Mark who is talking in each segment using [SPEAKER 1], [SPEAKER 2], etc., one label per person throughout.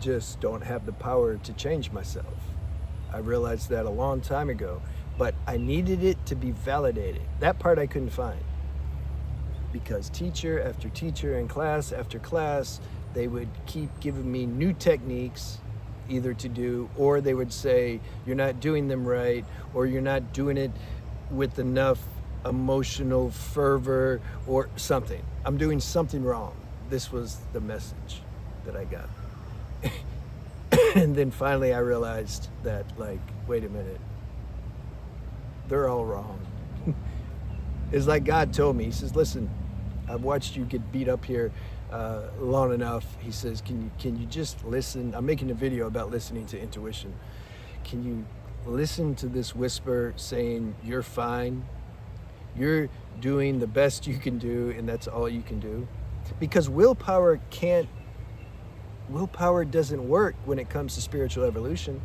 [SPEAKER 1] just don't have the power to change myself. I realized that a long time ago, but I needed it to be validated. That part I couldn't find, because teacher after teacher and class after class, they would keep giving me new techniques either to do, or they would say, you're not doing them right, or you're not doing it with enough emotional fervor or something. I'm doing something wrong. This was the message that I got. And then finally I realized that, like, wait a minute, they're all wrong. It's like God told me, he says, listen, I've watched you get beat up here long enough. He says, can you just listen? I'm making a video about listening to intuition. Can you listen to this whisper saying you're fine? You're doing the best you can do, and that's all you can do. Because willpower doesn't work when it comes to spiritual evolution.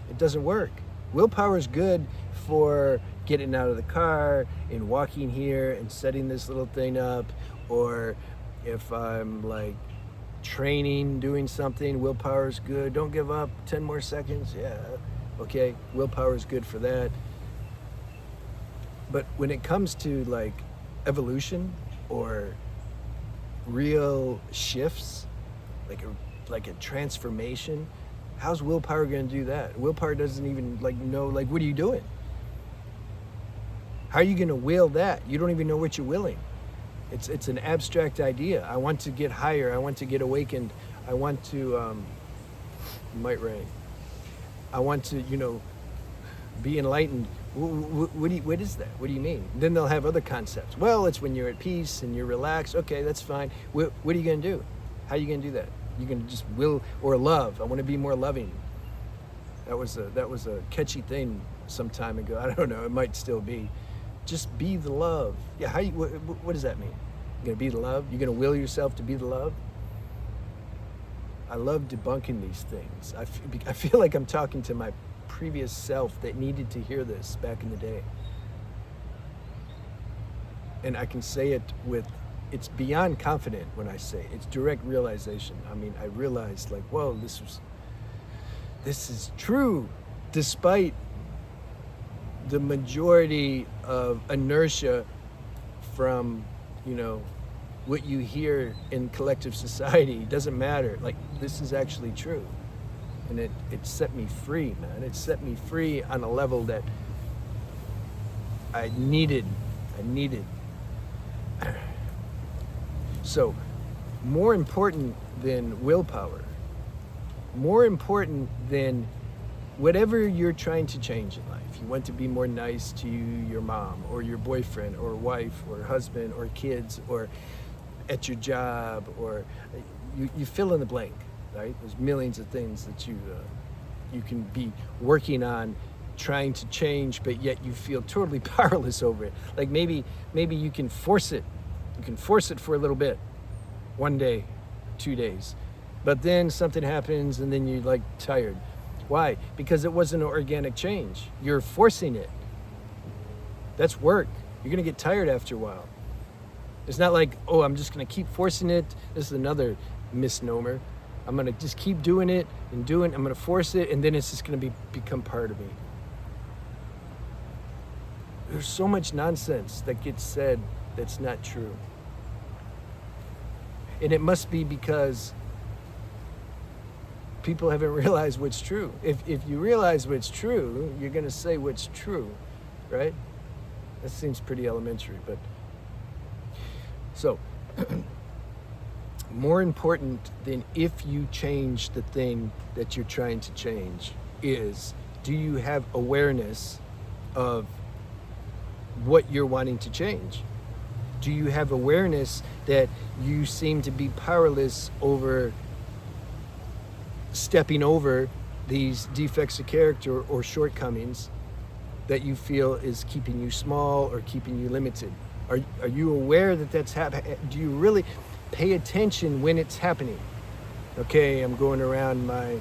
[SPEAKER 1] It doesn't work. Willpower is good for getting out of the car and walking here and setting this little thing up, or if I'm like training, doing something, willpower is good. Don't give up, 10 more seconds, yeah, okay, willpower is good for that. But when it comes to like evolution or real shifts, like a transformation, how's willpower going to do that? Willpower doesn't even know, what are you doing? How are you going to will that? You don't even know what you're willing. It's an abstract idea. I want to get higher. I want to get awakened. I want to, it might rain. I want to, be enlightened. What is that? What do you mean? Then they'll have other concepts. Well, it's when you're at peace and you're relaxed. Okay, that's fine. What are you going to do? How are you going to do that? You're going to just will, or love. I want to be more loving. That was a catchy thing some time ago. I don't know. It might still be. Just be the love. Yeah. What does that mean? You're going to be the love? You're going to will yourself to be the love? I love debunking these things. I feel like I'm talking to my previous self that needed to hear this back in the day. And I can say it it's beyond confident when I say it. It's direct realization. I mean, I realized like, whoa, this is true, despite the majority of inertia from, what you hear in collective society. It doesn't matter. Like, this is actually true. And it set me free, man. It set me free on a level that I needed. So, more important than willpower, more important than whatever you're trying to change in life. You want to be more nice to your mom or your boyfriend or wife or husband or kids, or at your job, or you fill in the blank, right? There's millions of things that you can be working on, trying to change, but yet you feel totally powerless over it. Like maybe you can force it. You can force it for a little bit, 1 day, 2 days, but then something happens and then you're like tired. Why? Because it wasn't an organic change. You're forcing it. That's work. You're gonna get tired after a while. It's not like, oh, I'm just gonna keep forcing it. This is another misnomer. I'm gonna just keep doing it and I'm gonna force it, and then it's just gonna become part of me. There's so much nonsense that gets said that's not true. And it must be because people haven't realized what's true. If you realize what's true, you're gonna say what's true, right? That seems pretty elementary, but so more important than if you change the thing that you're trying to change is, do you have awareness of what you're wanting to change? Do you have awareness that you seem to be powerless over stepping over these defects of character or shortcomings that you feel is keeping you small or keeping you limited? Are you aware that that's happening? Do you really pay attention when it's happening? Okay, I'm going around my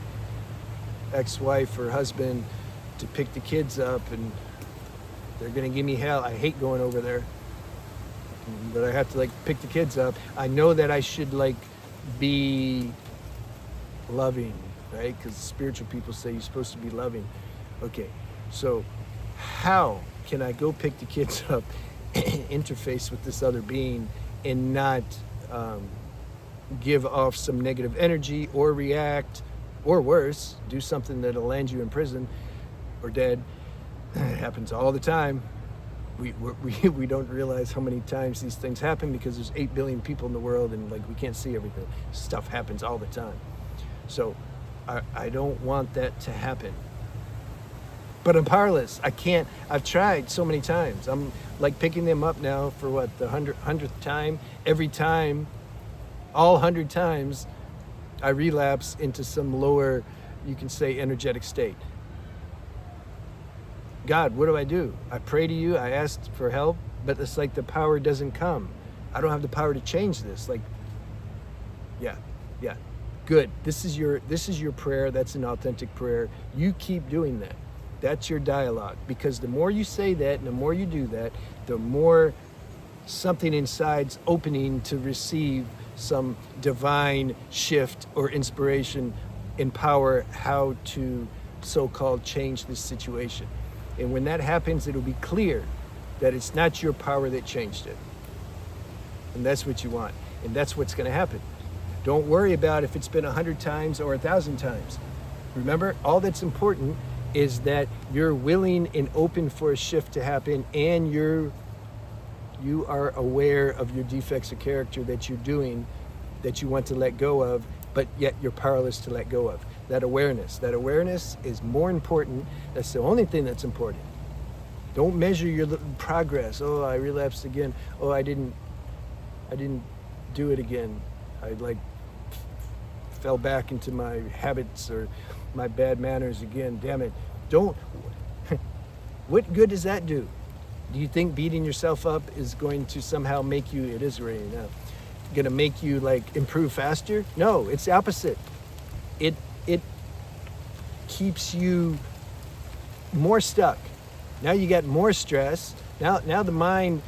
[SPEAKER 1] ex-wife or husband to pick the kids up, and they're gonna give me hell. I hate going over there, but I have to pick the kids up. I know that I should be loving, right? Because spiritual people say you're supposed to be loving. Okay, so how can I go pick the kids up, interface with this other being, and not give off some negative energy or react, or worse, do something that'll land you in prison or dead? It happens all the time. We don't realize how many times these things happen because there's 8 billion people in the world, and like we can't see everything. Stuff happens all the time. So I don't want that to happen. But I'm powerless. I can't. I've tried so many times. I'm like picking them up now for what, the 100th time. Every time, all 100 times, I relapse into some lower, you can say, energetic state. God, what do I do? I pray to you, I asked for help, but it's like the power doesn't come. I don't have the power to change this. Like, yeah, good. This is your prayer. That's an authentic prayer. You keep doing that. That's your dialogue. Because the more you say that and the more you do that, the more something inside's opening to receive some divine shift or inspiration, empower how to so-called change this situation. And when that happens, it'll be clear that it's not your power that changed it. And that's what you want. And that's what's going to happen. Don't worry about if it's been 100 times or 1,000 times. Remember, all that's important is that you're willing and open for a shift to happen, and you are aware of your defects of character that you're doing, that you want to let go of, but yet you're powerless to let go of. That awareness is more important. That's the only thing that's important. Don't measure your progress. Oh, I relapsed again. Oh, I didn't do it again. I fell back into my habits or my bad manners again. Damn it. Don't. What good does that do? Do you think beating yourself up is going to somehow make you, it is raining now, gonna make you improve faster? No, it's the opposite. It keeps you more stuck. Now you got more stress. Now the mind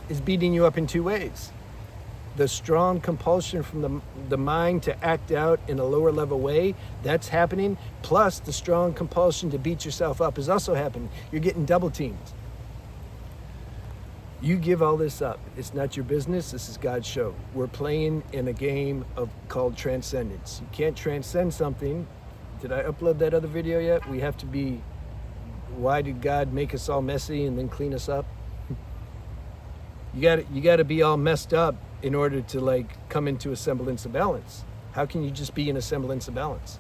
[SPEAKER 1] is beating you up in two ways. The strong compulsion from the mind to act out in a lower level way, that's happening. Plus the strong compulsion to beat yourself up is also happening. You're getting double teamed. You give all this up. It's not your business. This is God's show. We're playing in a game called transcendence. You can't transcend something. Did I upload that other video yet? We have to be, why did God make us all messy and then clean us up? You got to be all messed up in order to come into a semblance of balance. How can you just be in a semblance of balance?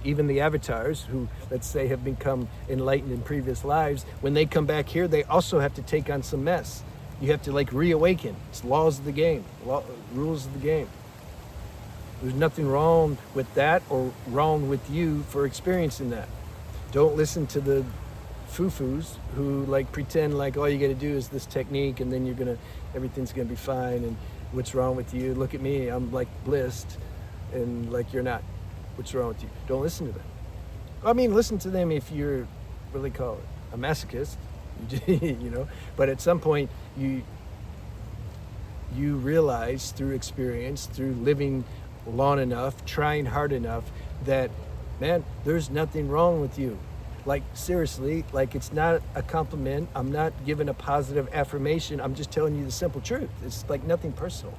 [SPEAKER 1] Even the avatars who, let's say, have become enlightened in previous lives, when they come back here, they also have to take on some mess. You have to reawaken. It's laws of the game, rules of the game. There's nothing wrong with that or wrong with you for experiencing that. Don't listen to the foo-foos who pretend all you got to do is this technique and then everything's gonna be fine, and what's wrong with you? Look at me, I'm blissed, and you're not. What's wrong with you? Don't listen to them. I mean, listen to them if you're, what do they call it, a masochist, but at some point you realize through experience, through living long enough, trying hard enough, that, man, there's nothing wrong with you. Seriously, it's not a compliment. I'm not giving a positive affirmation. I'm just telling you the simple truth. It's nothing personal.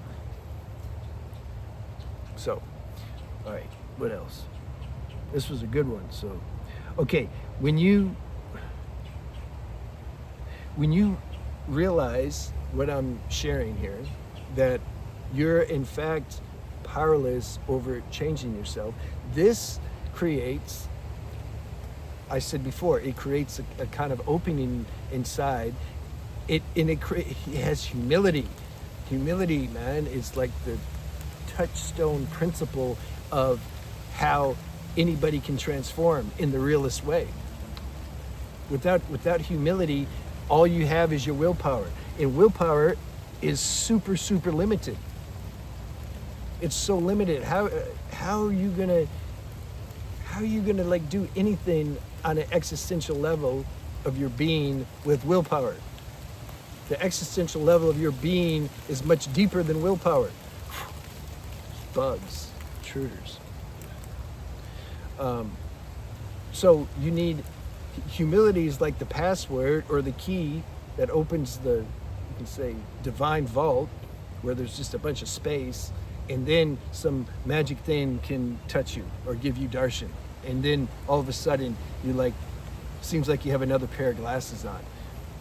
[SPEAKER 1] So, all right, what else? This was a good one. So, okay, when you realize what I'm sharing here, that you're in fact powerless over changing yourself, this creates, I said before, it creates a kind of opening inside. It has humility. Humility, man, is the touchstone principle of how anybody can transform in the realest way. Without humility, all you have is your willpower. And willpower is super, super limited. It's so limited. How are you gonna do anything on an existential level of your being with willpower? The existential level of your being is much deeper than willpower. Bugs, intruders. So you need, humility is like the password or the key that opens the, you can say, divine vault, where there's just a bunch of space, and then some magic thing can touch you or give you darshan. And then all of a sudden, you like, seems like you have another pair of glasses on.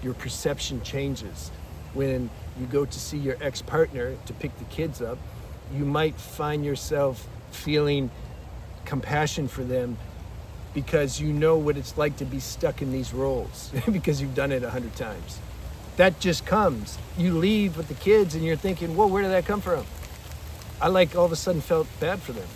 [SPEAKER 1] Your perception changes. When you go to see your ex-partner to pick the kids up, you might find yourself feeling compassion for them because you know what it's like to be stuck in these roles because you've done it 100 times. That just comes. You leave with the kids and you're thinking, whoa, where did that come from? I like all of a sudden felt bad for them.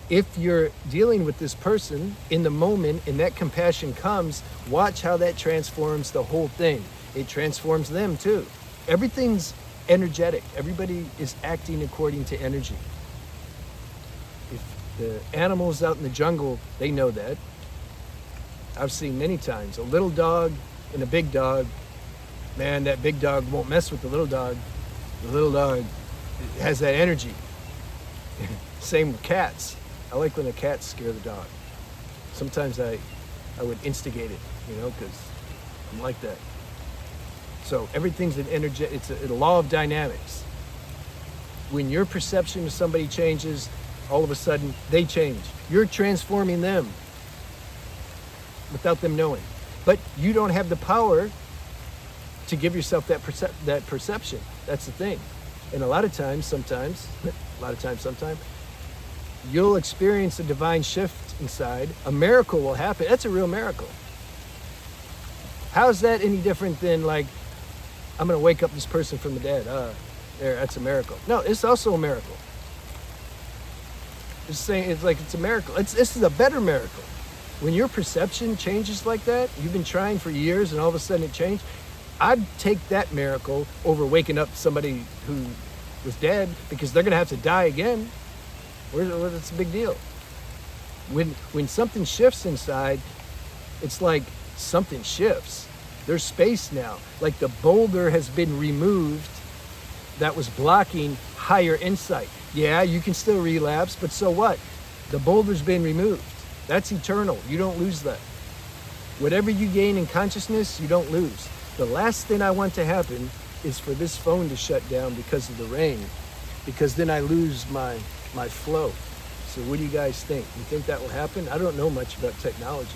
[SPEAKER 1] If you're dealing with this person in the moment and that compassion comes, watch how that transforms the whole thing. It transforms them too. Everything's energetic. Everybody is acting according to energy. If the animals out in the jungle, they know that. I've seen many times a little dog and a big dog. Man, that big dog won't mess with the little dog. The little dog has that energy. Same with cats. I like when the cats scare the dog. Sometimes I would instigate it, because I'm like that. So everything's an energy. It's a law of dynamics. When your perception of somebody changes, all of a sudden they change. You're transforming them without them knowing. But you don't have the power to give yourself that perception. That's the thing. And a lot of times, sometimes, you'll experience a divine shift inside. A miracle will happen. That's a real miracle. How's that any different than like, I'm going to wake up this person from the dead? That's a miracle. No, it's also a miracle. Just saying, it's like it's a miracle. This is a better miracle. When your perception changes like that, you've been trying for years and all of a sudden it changed, I'd take that miracle over waking up somebody who was dead, because they're going to have to die again. It's a big deal. When something shifts inside, it's like something shifts. There's space now. Like the boulder has been removed that was blocking higher insight. Yeah, you can still relapse, but so what? The boulder's been removed. That's eternal. You don't lose that. Whatever you gain in consciousness, you don't lose. The last thing I want to happen is for this phone to shut down because of the rain, because then I lose my flow. So what do you guys think? You think that will happen? I don't know much about technology,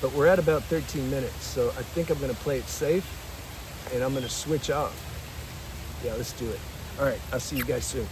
[SPEAKER 1] but we're at about 13 minutes. So I think I'm going to play it safe and I'm going to switch off. Yeah, let's do it. All right. I'll see you guys soon.